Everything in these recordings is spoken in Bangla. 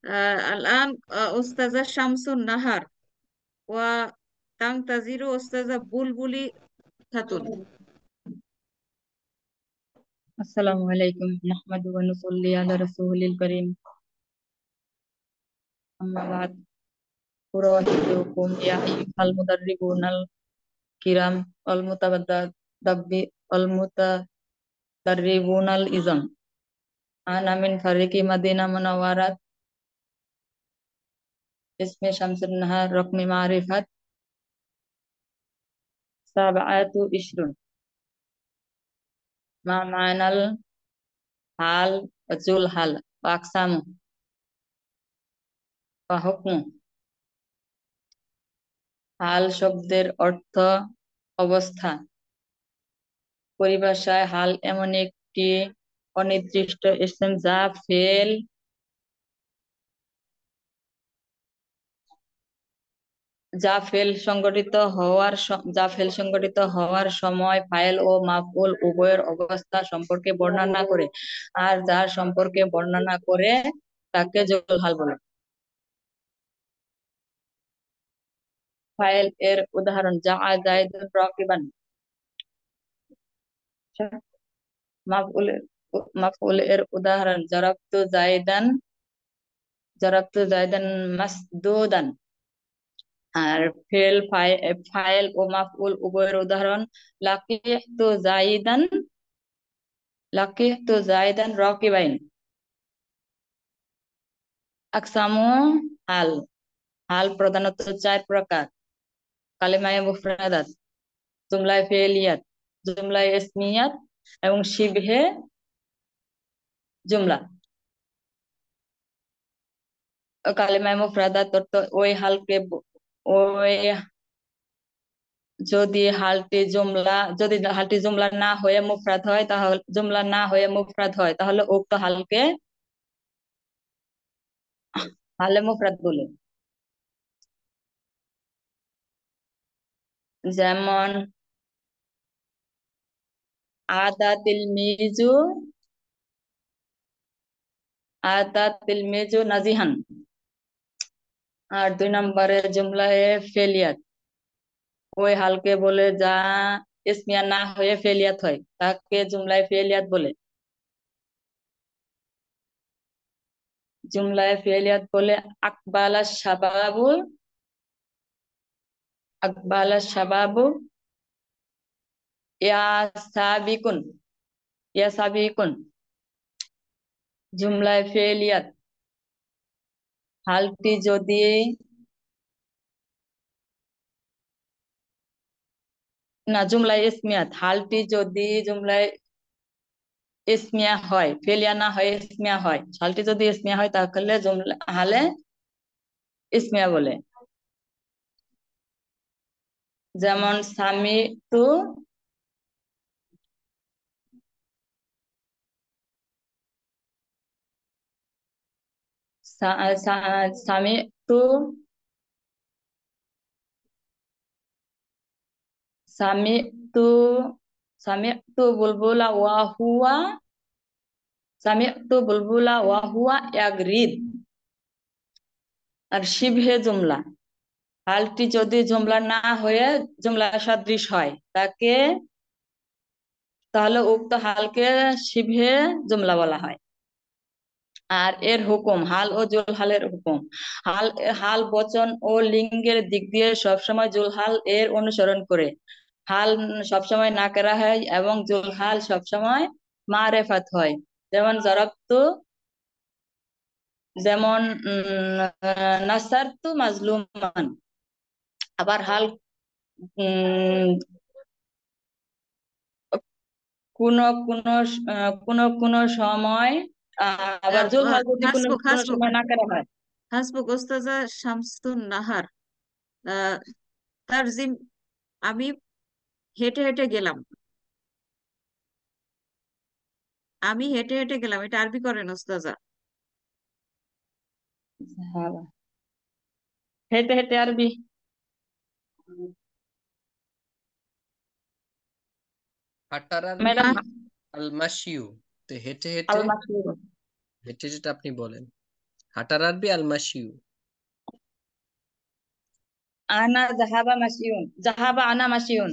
الآن أستاذة شمس النهار، وتنتظر أستاذة بلبل خاتون. السلام عليكم نحمد ونصلي على رسول الكريم أما بعد أراهنكم يا أيها المدربون الكرام المتدربون الإزام أنا من فريق مدينة منورة اسمي شمس النهار رقم معرفة 27 ما معنى الحال وذو الحال وأقسامه وحكمه হাল শব্দের অর্থ অবস্থা। পরিভাষায় হাল এমন একটি অনির্দিষ্ট স্থান যা ফেল সংঘটিত হওয়ার সময় ফাইল ও মাফউল উভয়ের অবস্থা সম্পর্কে বর্ণনা করে, আর যার সম্পর্কে বর্ণনা করে তাকে জুল হাল বলে। ফাইল এর উদাহরণ যা জাইদুন রাকিবান। মাফউল এর উদাহরণ জরাবতু জাইদান মাসদুদান। আর ফাইল ও মাফউল উভয়ের উদাহরণ লাকিহতু জাইদান রাকিবাইন। আকসামু হাল। হাল প্রধানত 4 প্রকার: কালিমায়ে মুফরাদাত, জুমলায়ে ফেলিয়াত, জুমলায়ে ইসমিয়াত এবং শিবহে জুমলা। কালিমায়ে মুফরাদাত অর্থ ওই যদি হালটি জুমলা না হয়ে মুফরাদ হয় তাহলে উক্ত হালকে হালে মুফরাদ বলে। যেমন আতা তিলমিজু নাজিহান। আর 2 নম্বরে জুমলায়ে ফেলিয়াত, ওই হালকে বলে যা ইসমিয়া না হয়ে ফেলিয়াত হয়, তাকে জুমলায়ে ফেলিয়াত বলে। জুমলায়ে ফেলিয়াত বলে আকবালা শাবাবু ইয়াসাবিকুন। জুমলায়ে ফেলিয়াত হালটি যদি জুমলায়ে ইসমিয়াত হালটি যদি জুমলায়ে ইসমিয়া হয়, ফেলিয়া না হয় ইসমিয়া হয়, হালটি যদি ইসমিয়া হয় তাহলে হালে ইসমিয়া বলে। যেমন সামিতু সামিতু সামিতু বুলবুলা ওয়া হুয়া ইয়াগরিদ। আর শিবহে জুমলা হালটি যদি জুমলা না হয়ে জুমলা সদৃশ হয় তাহলে উক্ত হালকে শিবহে জুমলা বলা হয়। আর এর হুকুম, হাল ও জুল হালের হুকুম। হাল বচন ও লিঙ্গের দিক দিয়ে সবসময় জুল হাল এর অনুসরণ করে। হাল সবসময় নাকেরা হয় এবং জুল হাল সবসময় মারেফাত হয়। যেমন নাসারতু মাজলুমান। আবার হাল কোন কোন সময় আবার জুল হাল যদি কোন সময় নাকেরা হয়। হাসবুক ওস্তাজা শামসুন নাহার। তারজিম, আমি হেঁটে হেঁটে গেলাম। এটা আরবি করেন ওস্তাজা। হেঁটে হেঁটে আরবি। হাঁটার আরবি ম্যাডাম আল মাশিউ। তো হেঁটে আল হেঁটে মাশিউ। হেঁটে হেঁটে আপনি বলেন। হাঁটার আরবি আল মাশিউ। আনা জাহাবা মাসিউন, জাহাবা আনা মাসিউন।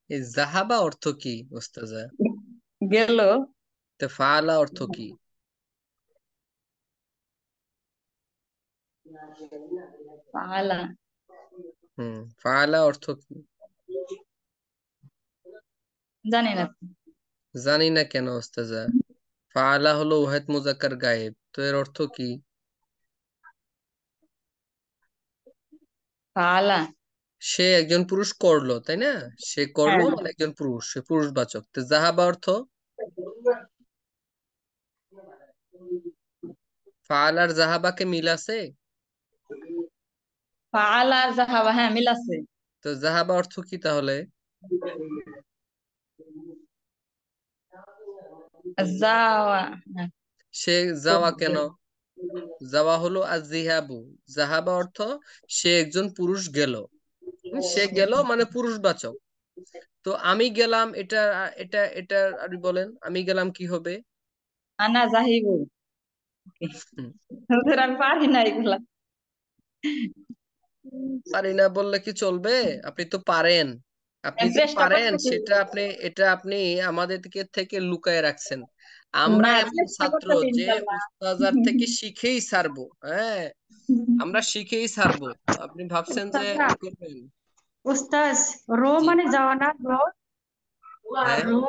এই জাহাবা অর্থ কি ওস্তাজা? গেল। তে ফাআলা অর্থ কি? পালা। ফাআলা অর্থ কি? জানি না। জানি না কেন ওস্তাজা? ফাআলা হলো ওয়াহেদ মুজাক্কার গায়েব, তো এর অর্থ কি? পালা। সে একজন পুরুষ করলো, তাই না? সে করলো হ্যাঁ। মানে একজন পুরুষ, সে পুরুষবাচক। তো জাহাবা অর্থ? ফাআলার জাহাবাকে মিল আছে? পালা আর জাহাবা, হ্যাঁ মিল আছে। তো জাহাবা অর্থ কি তাহলে? যাওয়া। সে যাওয়া কেন? যাওয়া হলো আজিহাবু। জাহাবা অর্থ সে একজন পুরুষ গেল। সে গেল মানে পুরুষবাচক। তো আমি গেলাম, এটা এটা এটা আপনি বলেন, আমি গেলাম কি হবে? আনা জাহিবু। হুম, ওদের আমি পারি না এগুলা। পারি না বললে কি চলবে? আপনি তো পারেন। আপনি আমি যে চেষ্টা পারেন করতেছি। সেটা আপনি আমাদেরকে থেকে লুকায় রাখছেন। আমরা না, এমন চেষ্টা ছাত্র করতেছি যে ইনশাল্লাহ। উস্তাজার থেকে শিখেই ছাড়বো। হ্যাঁ, আমরা শিখেই ছাড়বো। আপনি ভাবছেন যে উস্তাদা, ই করবেন? উস্তাজ, রো জি। মানে যাওয়া না? রো, হ্যাঁ, রো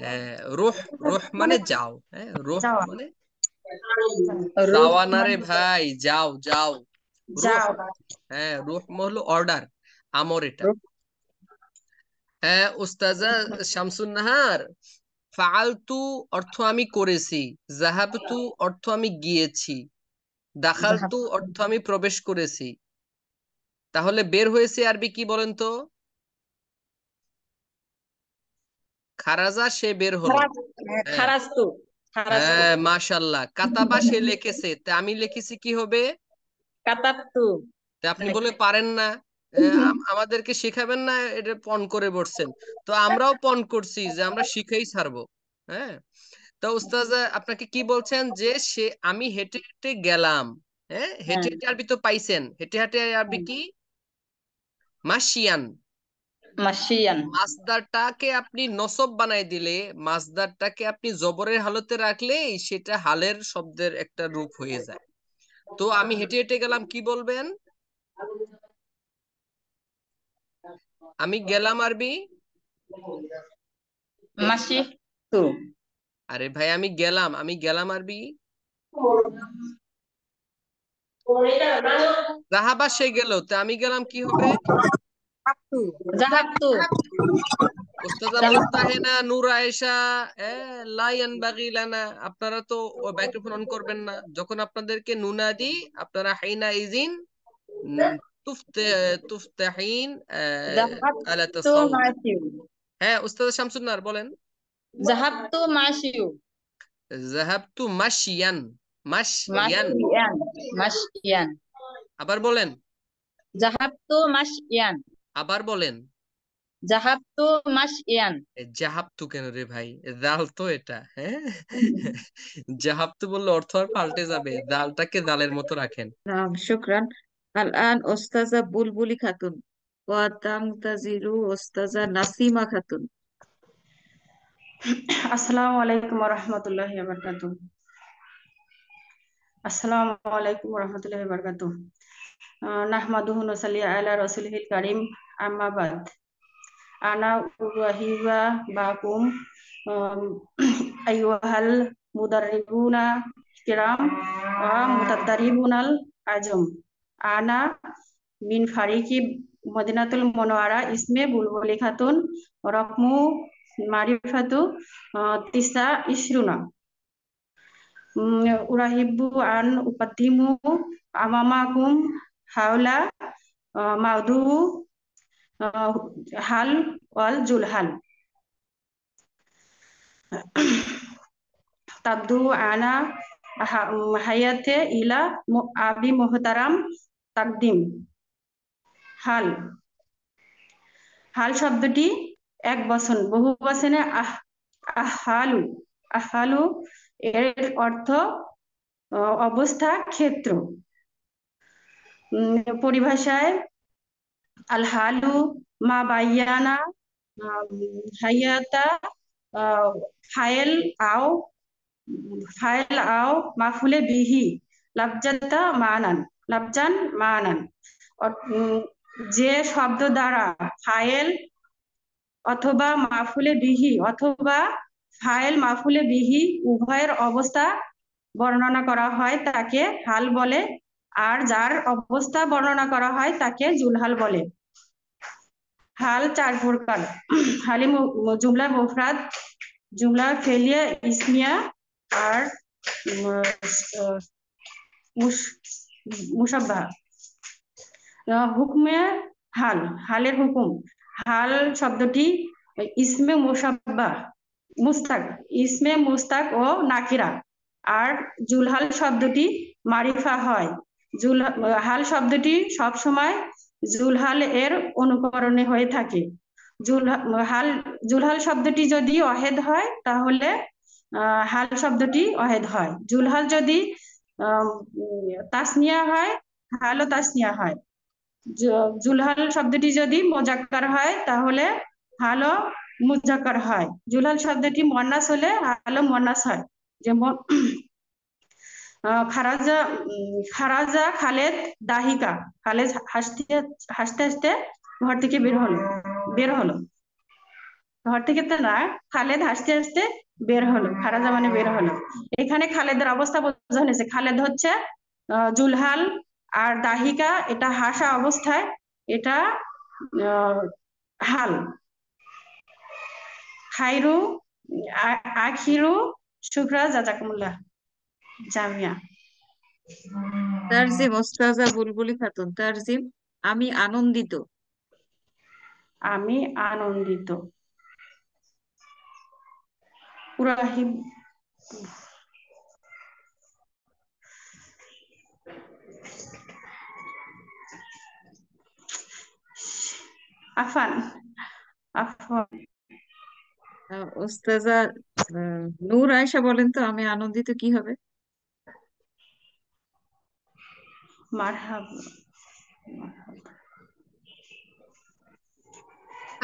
হ্যাঁ, রুহ। রুহ মানে মানে যাও। হ্যাঁ, রুহ যাওয়া। মানে রূপ যাওয়া না রে মানে ভাই, যাও যাও। রুহ। যাও। হ্যাঁ, রুহ হলো অর্ডার, আমর এটা। রূপ। হ্যাঁ উস্তাজা শামসুন নাহার, ফাআলতু অর্থ আমি করেছি, জাহাবতু অর্থ আমি গিয়েছি, জাহাব। দাখালতু অর্থ আমি প্রবেশ করেছি। তাহলে বের হয়েছে আরবি কি বলেন তো? খারাজা, সে বের হলো। খারাজ। হ্যাঁ, খারাজতু। খারাজতু। হ্যাঁ, মাশাআল্লাহ। কাতাবা, সে লিখেছে, তা আমি লিখেছি কি হবে? কাতাবতু। তা আপনি বলে পারেন না। আমাদেরকে শিখাবেন না, এটা পণ করে বসছেন। তো আমরাও পণ করছি যে আমরা শিখেই ছাড়বো। হ্যাঁ, তো উস্তাজ আপনাকে কি বলছেন যে সে, আমি হেঁটে হেঁটে গেলাম। হ্যাঁ, হেঁটে হ্যাঁ। হেঁটে আরবি তো পাইছেন, হেঁটে হেঁটে আরবি কি? মাসিয়ান। মাসিয়ান। মাসদারটাকে আপনি নসব বানাই দিলে, মাসদারটাকে আপনি জবরের হালতে রাখলেই সেটা হালের শব্দের একটা রূপ হয়ে যায়। তো আমি হেঁটে হেঁটে গেলাম কি বলবেন? আমি গেলাম আরবি? মাসিতু। আরে ভাই, আমি গেলাম আরবি? জাহাবা, সে গেল, তা আমি গেলাম কি হবে? জাহাবতু। উস্তাদা জাহাবতু। মুনতাহেনা, নূর আয়েশা, লা ইয়ানবাগি লানা। আপনারা তো মাইক্রোফোন অন করবেন না যখন আপনাদেরকে নুনাদি। আপনারা হাইনা ইজিন উম, তুফতে তুফতাহিন আলাত জাহাবতু সাউত। মাসিউ। হ্যাঁ উস্তাদ শামসুন্নার বলেন। জাহাবতু মাসিউ। যাহাবতু মাশিয়ান। মাশিয়ান। মাসিয়ান। মাসিয়ান। আবার বলেন। জাহাবতু মাসিয়ান। আবার বলেন। জাহাবতু মাসিয়ান। জাহাবতু কেন রে ভাই? জাল তো এটা। হ্যাঁ, জাহাবতু বললে অর্থ আর পাল্টে যাবে। জালটাকে জালের মতো রাখেন। নাম শুক্রান। আল আন ওস্তাজা বুলবুলি খাতুন, ওয়াতাং তাজিরু ওস্তাজা নাসিমা খাতুন। আসসালামু আলাইকুম ওয়া রাহমাতুল্লাহি ওয়া বারাকাতুহু। আসসালামু আলাইকুম ওয়া রাহমাতুল্লাহি ওয়া বারাকাতুহু। নাহমাদুহু ওয়া নুসাল্লি আলা রাসূলিল কারীম, আম্মা বাদ। আনা উওয়াহিবা বাকুম আইয়ুহাল মুদাররিবুনা কিরাম ওয়া মুতাদ্দারিবুনাল আজম। আনা মিন ফারিকি মদিনাতুল মুনাওয়ারা, ইসমে বুলবুলি খাতুন, রকমু মারিফাতু তিসা ইশরুনা। উরাহিব্বু আন উপাদ্দিমু আমামাকুম হাওলা মাউদু হাল ওয়াল জুলহাল। তাবদু আনা হায়াতে ইলা আবি মুহতারাম তাকদিম। হাল। হাল শব্দটি এক বচন, বহু বচনে আহালু। আহালু এর অর্থ অবস্থা, ক্ষেত্র। পরিভাষায় আল হালু মা বাইয়ানা হাইয়াতা ফাইল আও মাফুলে বিহি লাবজাতা মানান লাবজান মানান। যে শব্দ দ্বারা ফাইল অথবা মাফুলে বিহি অথবা ফাইল মাফুলে বিহি উভয়ের অবস্থা বর্ণনা করা হয় তাকে হাল বলে, আর যার অবস্থা বর্ণনা করা হয় তাকে জুলহাল বলে। হাল 4 প্রকার: হালি জুমলা মুফরাদ, জুমলা ফেলিয়া ইসমিয়া, আর মুসাব্বাহ। হুকমে হাল, হালের হুকুম। হাল শব্দটি ইসমে মুসাব্বাহ মুস্তাক, ইসমে মুস্তাক ও নাকিরা, আর জুলহাল শব্দটি মারিফা হয়। হাল শব্দটি সবসময় জুলহাল এর অনুকরণে হয়ে থাকে। জুলহাল শব্দটি যদি অহেদ হয় তাহলে হাল শব্দটি অহেদ হয়। জুলহাল যদি তাসনিয়া হয়, হালও তাসনিয়া হয়। জুলহাল শব্দটি যদি মোজাক্কার হয় তাহলে হালও মুজাক্কার হয়। জুলহাল শব্দটি মুয়ান্নাস হলে হালও মুয়ান্নাস হয়। যেমন খারাজা খালেদ দাহিকা, খালেদ হাসতে হাসতে ঘর থেকে বের হলো। ঘর থেকে তো না, খালেদ হাসতে হাসতে বের হলো, খারাজা মানে বের হলো। এখানে খালেদের অবস্থা বোঝানো হয়েছে। খালেদ হচ্ছে জুলহাল, আর দাহিকা এটা হাসা অবস্থায়, এটা হাল। খাইরু আখিরু শুকরা জাজাকুমুল্লাহ জামিয়া। তারজিম ওস্তাজা বুলবুলি খাতুন। তারজিম: আমি আনন্দিত। আমি আনন্দিত। উরাহিব আফান আফান ওস্তাজা নূর আয়েশা বলেন তো আমি আনন্দিত কি হবে? মারহাব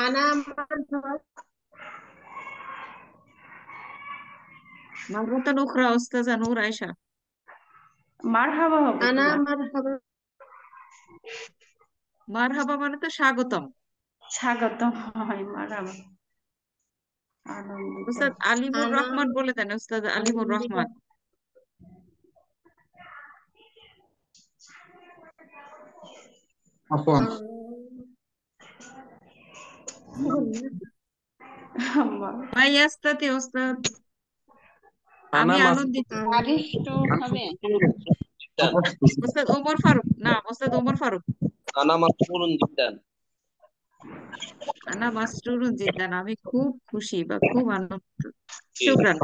أنا مرحبا মাররাতান উখরা ওস্তাজা নূর আয়েশা। মারহাবা হবে أنا তোমার। مرحبا মারহাবা মানে তো স্বাগতম। স্বাগতম হয় মারহাবা। আনন্দিত। ওস্তাদ আলিমুর أنا রহমান বলে দেন, ওস্তাদ আলিমুর آنندتا রহমান। عفوا মাইয়াস্তাতি ওস্তাদ আনা আমি মাস আনন্দিত। عرفت হবে ওস্তাদ ওমর ফারুক, না ওস্তাদ ওমর ফারুক। أنا مسرور جدا আনা মাসরুরুন জিদ্দান, আমি খুব খুশি বা খুব আনন্দিত। শুকরান।